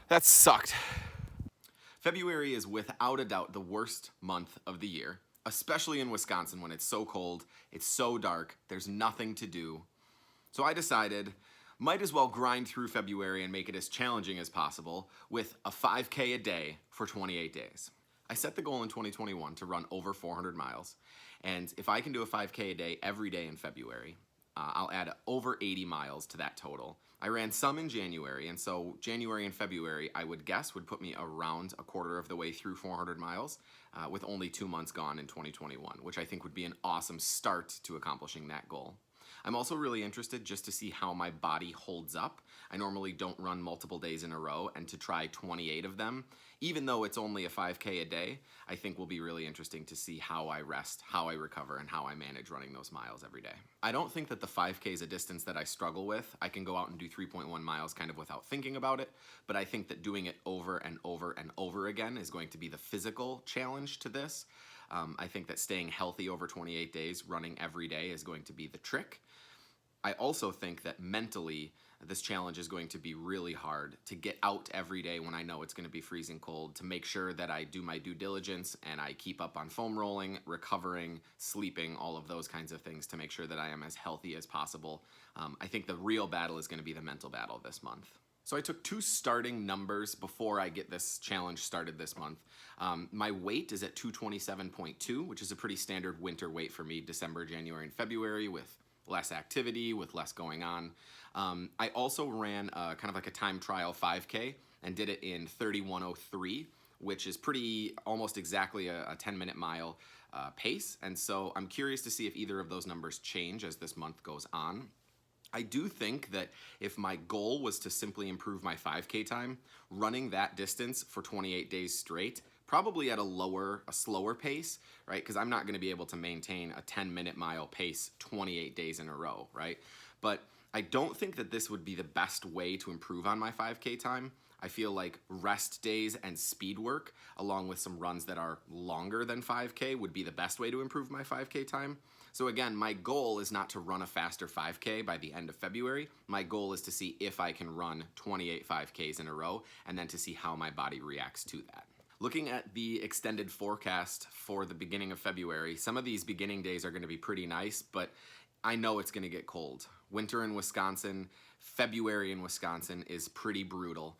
That sucked. February is without a doubt the worst month of the year, especially in Wisconsin when it's so cold, it's so dark, there's nothing to do. So I decided, might as well grind through February and make it as challenging as possible with a 5K a day for 28 days. I set the goal in 2021 to run over 400 miles, and if I can do a 5K a day every day in February, I'll add over 80 miles to that total. I ran some in January, and so January and February, I would guess, would put me around a quarter of the way through 400 miles, with only 2 months gone in 2021, which I think would be an awesome start to accomplishing that goal. I'm also really interested just to see how my body holds up. I normally don't run multiple days in a row, and to try 28 of them, even though it's only a 5K a day, I think will be really interesting to see how I rest, how I recover, and how I manage running those miles every day. I don't think that the 5K is a distance that I struggle with. I can go out and do 3.1 miles kind of without thinking about it, but I think that doing it over and over and over again is going to be the physical challenge to this. I think that staying healthy over 28 days, running every day, is going to be the trick. I also think that mentally, this challenge is going to be really hard to get out every day when I know it's going to be freezing cold, to make sure that I do my due diligence and I keep up on foam rolling, recovering, sleeping, all of those kinds of things to make sure that I am as healthy as possible. I think the real battle is going to be the mental battle this month. So I took 2 starting numbers before I get this challenge started this month. My weight is at 227.2, which is a pretty standard winter weight for me, December, January, and February, with less activity, with less going on. I also ran kind of like a time trial 5K and did it in 31:03, which is pretty almost exactly a 10-minute mile pace. And so I'm curious to see if either of those numbers change as this month goes on. I do think that if my goal was to simply improve my 5K time, running that distance for 28 days straight, probably at a slower pace, right? Because I'm not going to be able to maintain a 10-minute mile pace 28 days in a row, right? But I don't think that this would be the best way to improve on my 5K time. I feel like rest days and speed work, along with some runs that are longer than 5K, would be the best way to improve my 5K time. So again, my goal is not to run a faster 5K by the end of February. My goal is to see if I can run 28 5Ks in a row, and then to see how my body reacts to that. Looking at the extended forecast for the beginning of February, some of these beginning days are going to be pretty nice, but I know it's going to get cold. Winter in Wisconsin, February in Wisconsin is pretty brutal.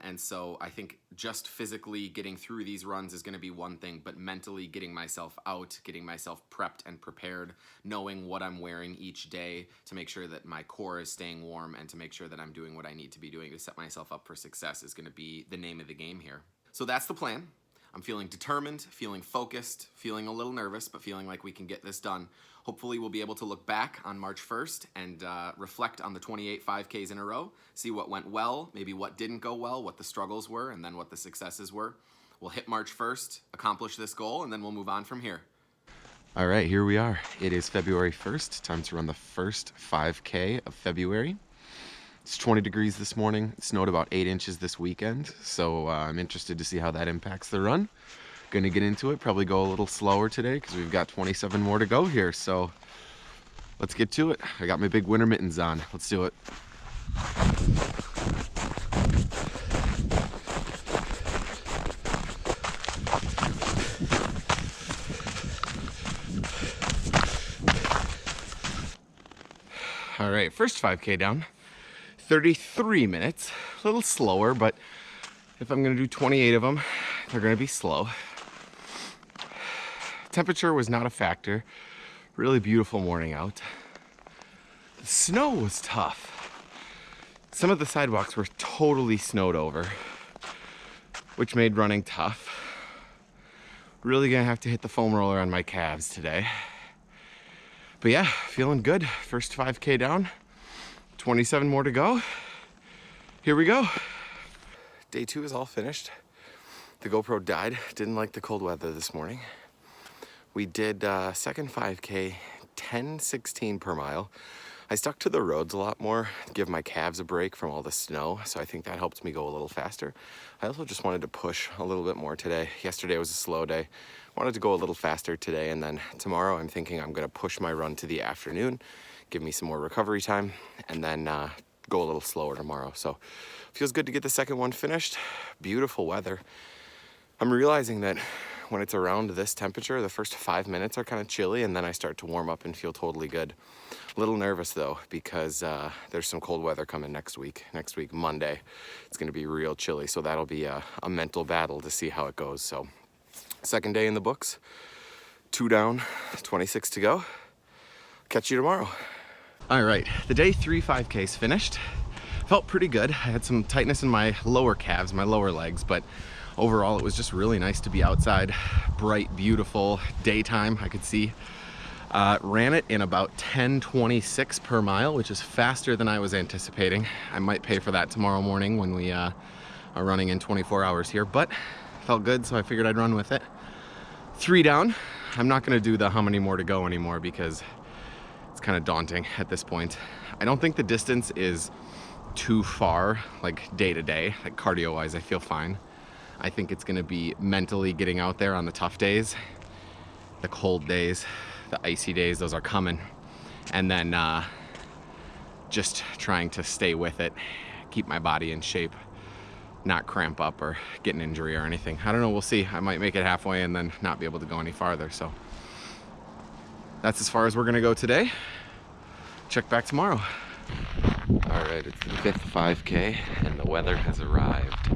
And so I think just physically getting through these runs is going to be one thing, but mentally getting myself out, getting myself prepped and prepared, knowing what I'm wearing each day to make sure that my core is staying warm and to make sure that I'm doing what I need to be doing to set myself up for success is going to be the name of the game here. So that's the plan. I'm feeling determined, feeling focused, feeling a little nervous, but feeling like we can get this done. Hopefully we'll be able to look back on March 1st and reflect on the 28 5Ks in a row, see what went well, maybe what didn't go well, what the struggles were, and then what the successes were. We'll hit March 1st, accomplish this goal, and then we'll move on from here. All right, here we are. It is February 1st, time to run the first 5K of February. It's 20 degrees this morning. It snowed about 8 inches this weekend, so I'm interested to see how that impacts the run. Gonna get into it, probably go a little slower today because we've got 27 more to go here, so let's get to it. I got my big winter mittens on. Let's do it. All right, first 5K down. 33 minutes, a little slower, but if I'm gonna do 28 of them, they're gonna be slow. Temperature was not a factor. Really beautiful morning out. The snow was tough. Some of the sidewalks were totally snowed over, which made running tough. Really gonna have to hit the foam roller on my calves today. But yeah, feeling good. First 5K down. 27 more to go. Here we go. Day 2 is all finished. The GoPro died. Didn't like the cold weather this morning. We did second 5K, 10:16 per mile. I stuck to the roads a lot more to give my calves a break from all the snow, so I think that helped me go a little faster. I also just wanted to push a little bit more today. Yesterday was a slow day. Wanted to go a little faster today, and then tomorrow I'm thinking I'm gonna push my run to the afternoon, give me some more recovery time, and then go a little slower tomorrow. So feels good to get the second one finished. Beautiful weather. I'm realizing that when it's around this temperature, the first 5 minutes are kind of chilly, and then I start to warm up and feel totally good. A little nervous though, because there's some cold weather coming next week. Next week, Monday, it's gonna be real chilly. So that'll be a mental battle to see how it goes. So second day in the books, 2 down, 26 to go. Catch you tomorrow. All right, the day 3 5Ks finished. Felt pretty good. I had some tightness in my lower calves, my lower legs, but overall it was just really nice to be outside. Bright, beautiful daytime, I could see. Ran it in about 10:26 per mile, which is faster than I was anticipating. I might pay for that tomorrow morning when we are running in 24 hours here, but felt good, so I figured I'd run with it. 3 down. I'm not gonna do the how many more to go anymore because it's kind of daunting at this point. I don't think the distance is too far, like day to day, like cardio wise, I feel fine. I think it's gonna be mentally getting out there on the tough days, the cold days, the icy days, those are coming. And then just trying to stay with it, keep my body in shape, not cramp up or get an injury or anything. I don't know, we'll see. I might make it halfway and then not be able to go any farther. So that's as far as we're gonna go today. Check back tomorrow. All right, it's the 5th 5K and the weather has arrived.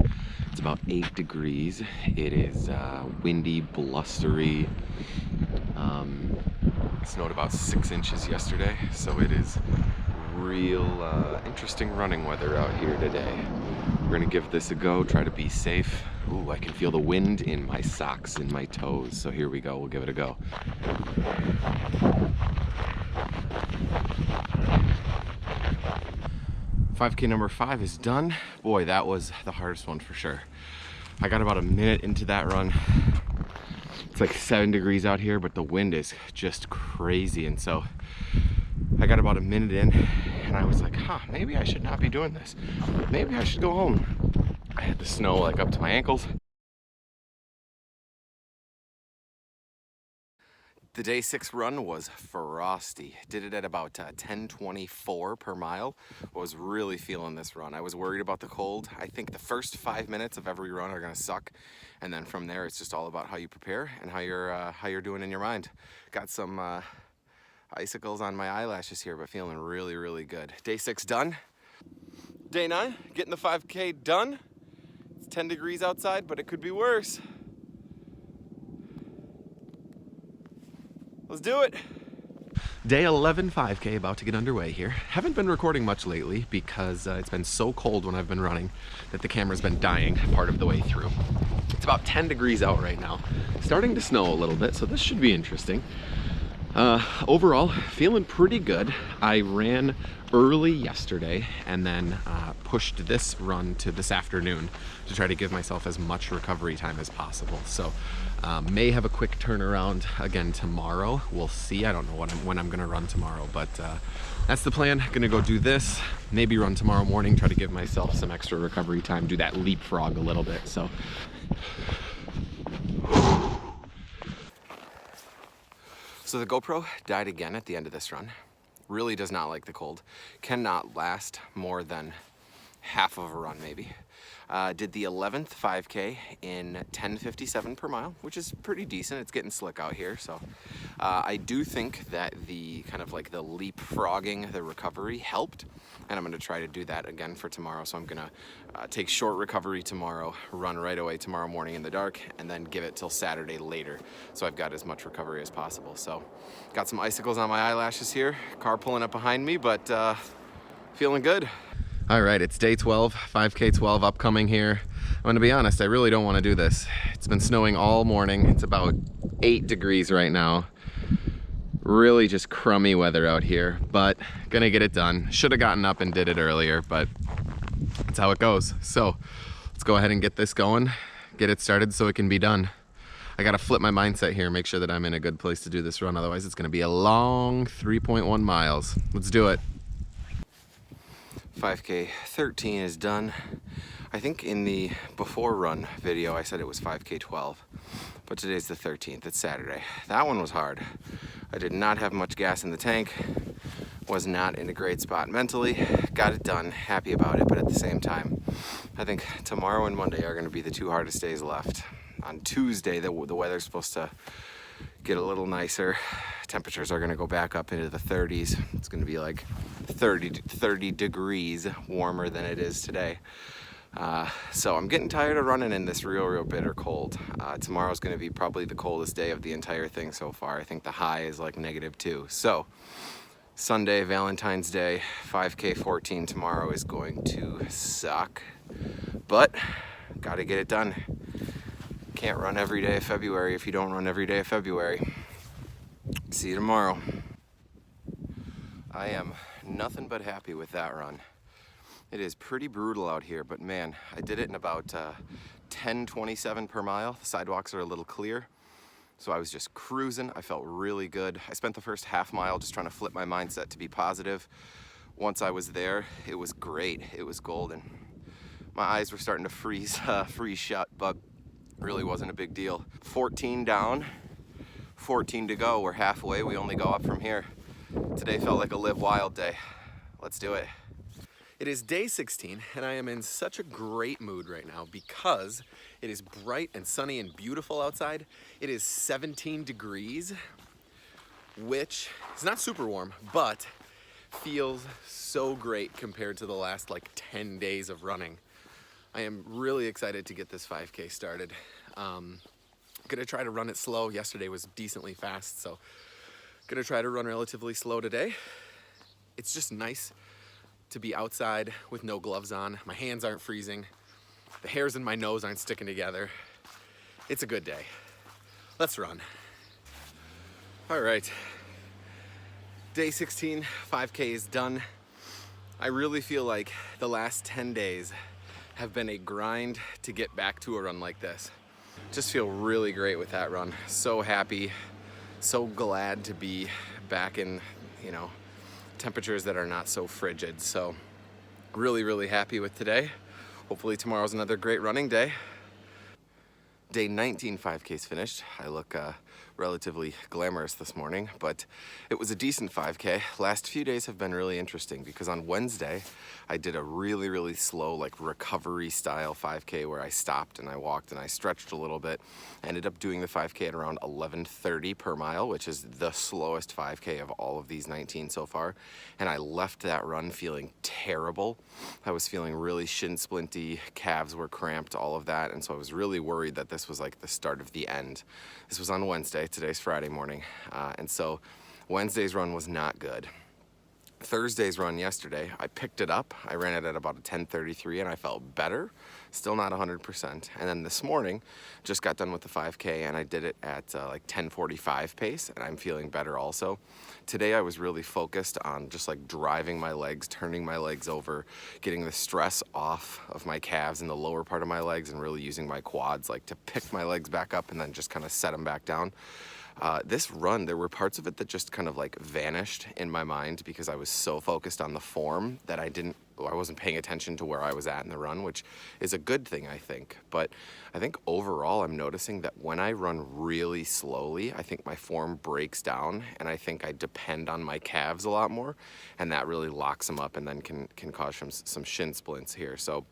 It's about 8 degrees. It is windy, blustery. It snowed about 6 inches yesterday, so it is real interesting running weather out here today. We're gonna give this a go, try to be safe. Ooh, I can feel the wind in my socks and my toes, so here we go, we'll give it a go. $5K number 5 is done. Boy, that was the hardest one for sure. I got about a minute into that run. It's like 7 degrees out here, but the wind is just crazy. And so I got about a minute in and I was like, maybe I should not be doing this. Maybe I should go home. I had the snow like up to my ankles. The day 6 run was frosty. Did it at about 10:24 per mile. Was really feeling this run. I was worried about the cold. I think the first 5 minutes of every run are gonna suck, and then from there it's just all about how you prepare and how you're doing in your mind. Got some icicles on my eyelashes here, but feeling really, really good. Day 6 done. Day 9, getting the 5K done. It's 10 degrees outside, but it could be worse. Let's do it. Day 11 5K about to get underway here. Haven't been recording much lately because it's been so cold when I've been running that the camera's been dying part of the way through. It's about 10 degrees out right now. Starting to snow a little bit, so this should be interesting. Overall, feeling pretty good. I ran early yesterday and then pushed this run to this afternoon to try to give myself as much recovery time as possible. So may have a quick turnaround again tomorrow. We'll see. I don't know when I'm gonna run tomorrow, but that's the plan. Gonna go do this, maybe run tomorrow morning, try to give myself some extra recovery time, do that leapfrog a little bit. So the GoPro died again at the end of this run. Really does not like the cold. Cannot last more than half of a run maybe. Did the 11th 5K in 10:57 per mile, which is pretty decent. It's getting slick out here. So I do think that the kind of like the leapfrogging, the recovery helped. And I'm gonna try to do that again for tomorrow. So I'm gonna take short recovery tomorrow, run right away tomorrow morning in the dark, and then give it till Saturday later. So I've got as much recovery as possible. So got some icicles on my eyelashes here, car pulling up behind me, but feeling good. All right, it's day 12, 5K 12 upcoming here. I'm gonna be honest, I really don't wanna do this. It's been snowing all morning. It's about 8 degrees right now. Really just crummy weather out here, but gonna get it done. Should have gotten up and did it earlier, but that's how it goes. So let's go ahead and get this going, get it started so it can be done. I gotta flip my mindset here, make sure that I'm in a good place to do this run. Otherwise it's gonna be a long 3.1 miles. Let's do it. 5K 13 is done. I think in the before run video I said it was 5K 12, but today's the 13th, it's Saturday. That one was hard. I did not have much gas in the tank, Was not in a great spot mentally. Got it done, happy about it, but at the same time, I think tomorrow and Monday are gonna be the two hardest days left. On Tuesday, the weather's supposed to get a little nicer. Temperatures are gonna go back up into the 30s. It's gonna be like 30 degrees warmer than it is today. So I'm getting tired of running in this real bitter cold. Tomorrow's gonna be probably the coldest day of the entire thing so far. I think the high is like -2. So Sunday, Valentine's Day, 5K 14 tomorrow is going to suck, but gotta get it done. Can't run every day of February if you don't run every day of February. See you tomorrow. I am nothing but happy with that run. It is pretty brutal out here, but man, I did it in about 10:27 per mile. The sidewalks are a little clear. So I was just cruising. I felt really good. I spent the first half mile just trying to flip my mindset to be positive. Once I was there, it was great. It was golden. My eyes were starting to freeze shut, but really wasn't a big deal. 14 down, 14 to go. We're halfway. We only go up from here. Today felt like a live wild day. Let's do it. It is day 16, and I am in such a great mood right now because it is bright and sunny and beautiful outside. It is 17 degrees, which is not super warm, but feels so great compared to the last like 10 days of running. I am really excited to get this 5K started. Gonna try to run it slow. Yesterday was decently fast, so gonna try to run relatively slow today. It's just nice to be outside with no gloves on. My hands aren't freezing. The hairs in my nose aren't sticking together. It's a good day. Let's run. All right. Day 16, 5K is done. I really feel like the last 10 days have been a grind to get back to a run like this. Just feel really great with that run. So happy, so glad to be back in, temperatures that are not so frigid. So really happy with today. Hopefully tomorrow's another great running day. Day 19 5K's finished. I look relatively glamorous this morning, but it was a decent 5K. Last few days have been really interesting because on Wednesday, I did a really slow, like recovery style 5K where I stopped and I walked and I stretched a little bit. Ended up doing the 5K at around 11:30 per mile, which is the slowest 5K of all of these 19 so far. And I left that run feeling terrible. I was feeling really shin splinty, calves were cramped, all of that. And so I was really worried that this was like the start of the end. This was on Wednesday, today's Friday morning. And so Wednesday's run was not good. Thursday's run yesterday, I picked it up. I ran it at about a 10:33 and I felt better, still not 100%. And then this morning, just got done with the 5K and I did it at like 10:45 pace and I'm feeling better also. Today I was really focused on just like driving my legs, turning my legs over, getting the stress off of my calves in the lower part of my legs and really using my quads like to pick my legs back up and then just kind of set them back down. This run, there were parts of it that just kind of like vanished in my mind because I was so focused on the form that I wasn't paying attention to where I was at in the run, which is a good thing, I think. But I think overall, I'm noticing that when I run really slowly, I think my form breaks down and I think I depend on my calves a lot more and that really locks them up and then can cause some shin splints here. So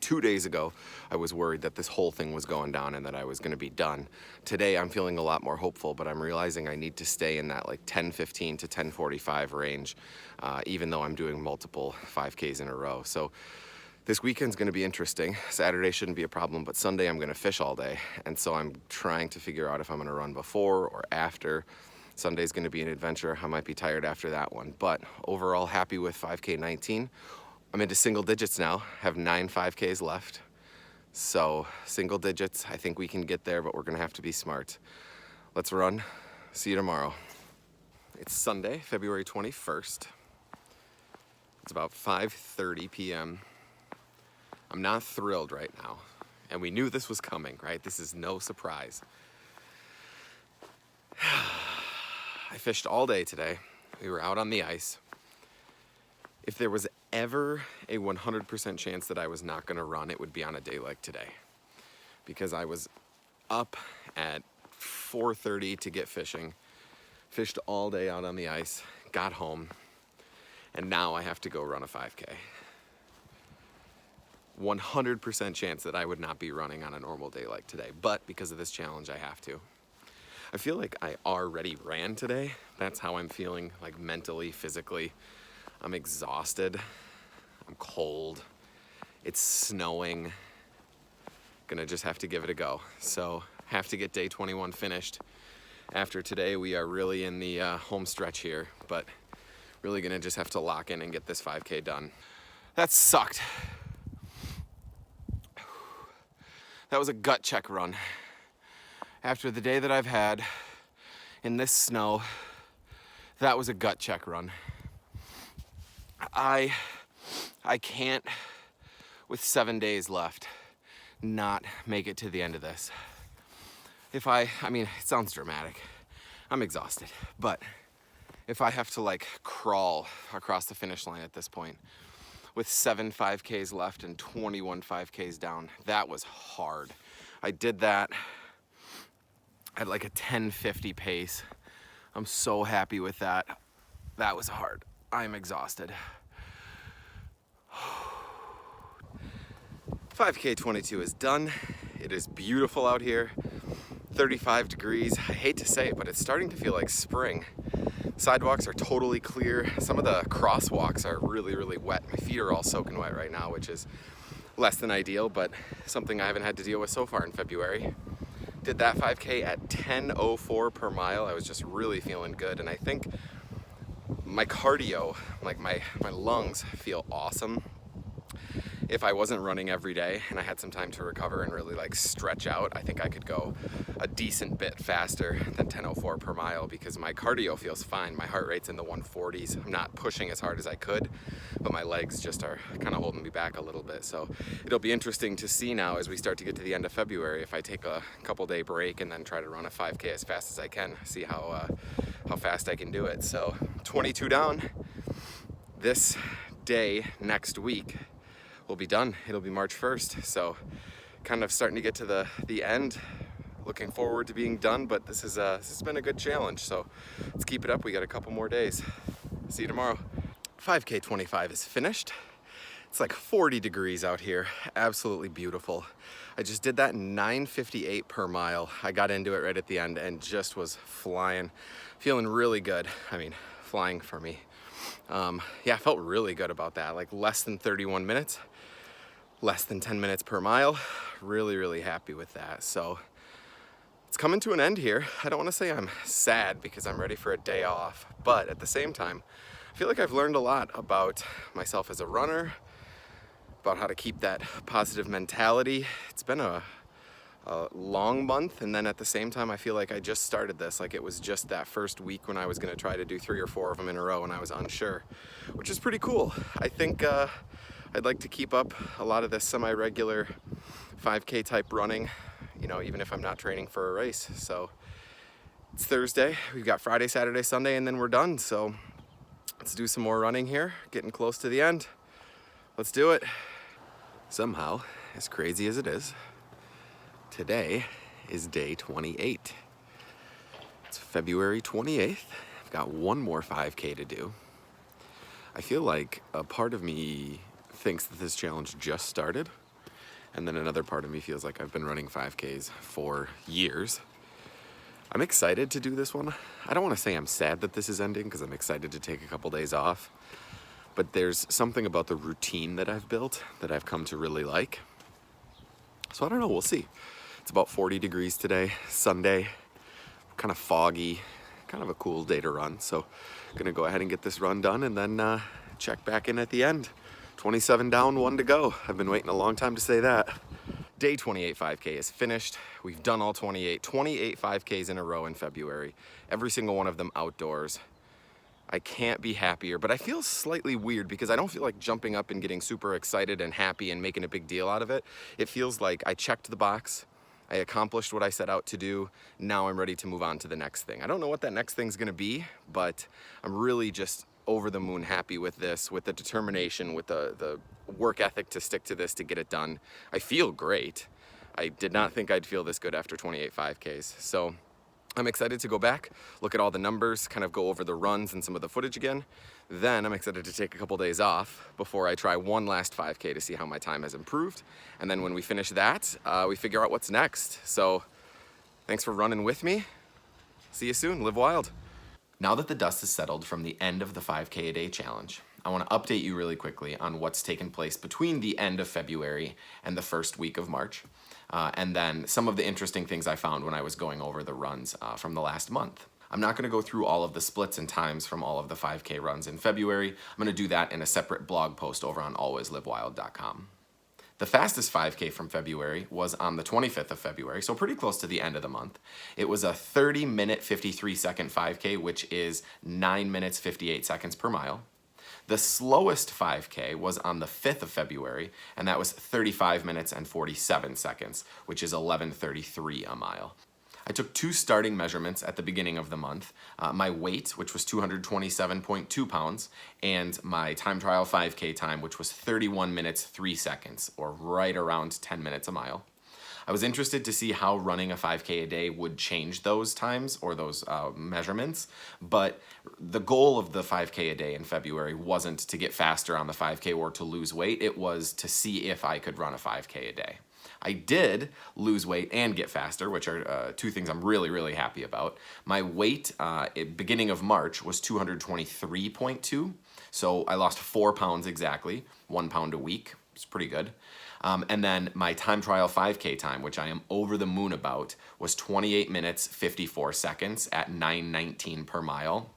2 days ago, I was worried that this whole thing was going down and that I was going to be done. Today, I'm feeling a lot more hopeful, but I'm realizing I need to stay in that like 10:15 to 10:45 range, even though I'm doing multiple 5Ks in a row. So this weekend's going to be interesting. Saturday shouldn't be a problem, but Sunday I'm going to fish all day. And so I'm trying to figure out if I'm going to run before or after. Sunday's going to be an adventure. I might be tired after that one, but overall happy with 5K 19. I'm into single digits now, have 9 5Ks left. So single digits, I think we can get there, but we're gonna have to be smart. Let's run, see you tomorrow. It's Sunday, February 21st. It's about 5:30 p.m. I'm not thrilled right now. And we knew this was coming, right? This is no surprise. I fished all day today. We were out on the ice. If there was ever a 100% chance that I was not gonna run, it would be on a day like today. Because I was up at 4:30 to get fishing, fished all day out on the ice, got home, and now I have to go run a 5K. 100% chance that I would not be running on a normal day like today, but because of this challenge, I have to. I feel like I already ran today. That's how I'm feeling, like mentally, physically. I'm exhausted. I'm cold. It's snowing. Gonna just have to give it a go. So, have to get day 21 finished. After today, we are really in the home stretch here, but really gonna just have to lock in and get this 5K done. That sucked. That was a gut check run. After the day that I've had in this snow, that was a gut check run. I can't, with 7 days left, not make it to the end of this. I mean, it sounds dramatic. I'm exhausted, but if I have to like crawl across the finish line at this point, with 7 5Ks left and 21 5Ks down, that was hard. I did that at like a 10:50 pace. I'm so happy with that. That was hard. I'm exhausted. 5K 22 is done. It is beautiful out here. 35 degrees. I hate to say it, but it's starting to feel like spring. Sidewalks are totally clear. Some of the crosswalks are really, really wet. My feet are all soaking wet right now, which is less than ideal, but something I haven't had to deal with so far in February. Did that 5K at 10:04 per mile. I was just really feeling good, and I think my cardio, like my lungs feel awesome. If I wasn't running every day and I had some time to recover and really like stretch out, I think I could go a decent bit faster than 10:04 per mile because my cardio feels fine. My heart rate's in the 140s. I'm not pushing as hard as I could, but my legs just are kind of holding me back a little bit. So it'll be interesting to see now as we start to get to the end of February if I take a couple day break and then try to run a 5K as fast as I can, see how fast I can do it. So 22 down. This day next week will be done. It'll be March 1st. So kind of starting to get to the end. Looking forward to being done, but this has been a good challenge. So let's keep it up. We got a couple more days. See you tomorrow. 5K 25 is finished. It's like 40 degrees out here. Absolutely beautiful. I just did that in 9:58 per mile. I got into it right at the end and just was flying. Feeling really good. I mean, flying for me. Yeah, I felt really good about that. Like less than 31 minutes. Less than 10 minutes per mile. Really, really happy with that. So it's coming to an end here. I don't want to say I'm sad because I'm ready for a day off, but at the same time, I feel like I've learned a lot about myself as a runner, about how to keep that positive mentality. It's been a long month, and then at the same time, I feel like I just started this. Like it was just that first week when I was going to try to do 3 or 4 of them in a row and I was unsure, which is pretty cool. I think I'd like to keep up a lot of this semi-regular 5K type running, you know, even if I'm not training for a race. So it's Thursday, we've got Friday, Saturday, Sunday, and then we're done. So let's do some more running here, getting close to the end. Let's do it. Somehow, as crazy as it is, today is day 28. It's February 28th. I've got one more 5K to do. I feel like a part of me thinks that this challenge just started, and then another part of me feels like I've been running 5Ks for years. I'm excited to do this one. I don't want to say I'm sad that this is ending because I'm excited to take a couple days off, but there's something about the routine that I've built that I've come to really like. So I don't know, we'll see. It's about 40 degrees today, Sunday, kind of foggy, kind of a cool day to run. So I'm gonna go ahead and get this run done and then check back in at the end. 27 down, 1 to go. I've been waiting a long time to say that. Day 28 5K is finished. We've done all 28 5Ks in a row in February. Every single one of them outdoors. I can't be happier, but I feel slightly weird because I don't feel like jumping up and getting super excited and happy and making a big deal out of it. It feels like I checked the box. I accomplished what I set out to do. Now I'm ready to move on to the next thing. I don't know what that next thing's gonna be, but I'm really just over the moon happy with this, with the determination, with the work ethic to stick to this, to get it done. I feel great. I did not think I'd feel this good after 28 5Ks. So I'm excited to go back, look at all the numbers, kind of go over the runs and some of the footage again. Then I'm excited to take a couple days off before I try one last 5K to see how my time has improved. And then when we finish that, we figure out what's next. So thanks for running with me. See you soon. Live wild. Now that the dust has settled from the end of the 5K a day challenge, I want to update you really quickly on what's taken place between the end of February and the first week of March. And then some of the interesting things I found when I was going over the runs from the last month. I'm not going to go through all of the splits and times from all of the 5K runs in February. I'm going to do that in a separate blog post over on alwayslivwild.com. The fastest 5K from February was on the 25th of February, so pretty close to the end of the month. It was a 30-minute, 53-second 5K, which is 9 minutes, 58 seconds per mile. The slowest 5K was on the 5th of February, and that was 35 minutes and 47 seconds, which is 11:33 a mile. I took 2 starting measurements at the beginning of the month, my weight, which was 227.2 pounds, and my time trial 5K time, which was 31 minutes, 3 seconds, or right around 10 minutes a mile. I was interested to see how running a 5K a day would change those times or those measurements, but the goal of the 5K a day in February wasn't to get faster on the 5K or to lose weight. It was to see if I could run a 5K a day. I did lose weight and get faster, which are 2 things I'm really, really happy about. My weight at beginning of March was 223.2, so I lost 4 pounds exactly, 1 pound a week. It's pretty good. And then my time trial 5K time, which I am over the moon about, was 28 minutes, 54 seconds at 9:19 per mile.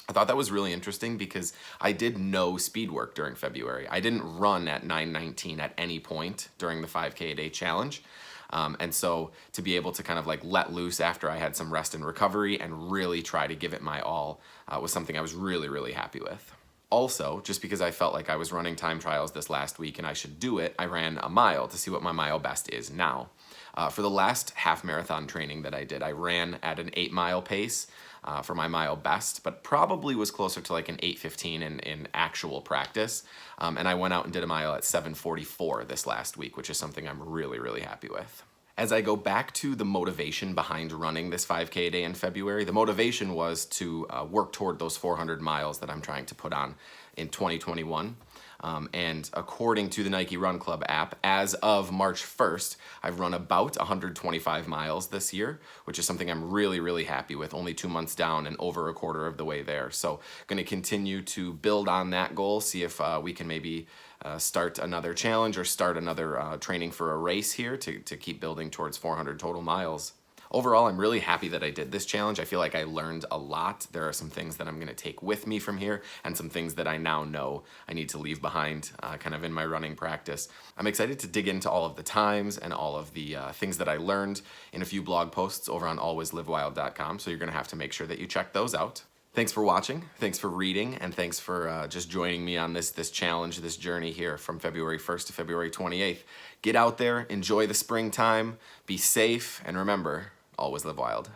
I thought that was really interesting because I did no speed work during February. I didn't run at 9:19 at any point during the 5K a day challenge. And so to be able to kind of like let loose after I had some rest and recovery and really try to give it my all was something I was really, really happy with. Also, just because I felt like I was running time trials this last week and I should do it, I ran a mile to see what my mile best is now. For the last half marathon training that I did, I ran at an 8-mile pace for my mile best, but probably was closer to like an 8:15 in actual practice. And I went out and did a mile at 7:44 this last week, which is something I'm really, really happy with. As I go back to the motivation behind running this 5K a day in February, the motivation was to work toward those 400 miles that I'm trying to put on in 2021. And according to the Nike Run Club app, as of March 1st, I've run about 125 miles this year, which is something I'm really, really happy with, only 2 months down and over a quarter of the way there. So going to continue to build on that goal, see if we can maybe start another challenge or start another training for a race here to keep building towards 400 total miles. Overall, I'm really happy that I did this challenge. I feel like I learned a lot. There are some things that I'm going to take with me from here and some things that I now know I need to leave behind kind of in my running practice. I'm excited to dig into all of the times and all of the things that I learned in a few blog posts over on alwayslivwild.com, so you're going to have to make sure that you check those out. Thanks for watching, thanks for reading, and thanks for just joining me on this challenge, this journey here from February 1st to February 28th. Get out there, enjoy the springtime, be safe, and remember, always live wild.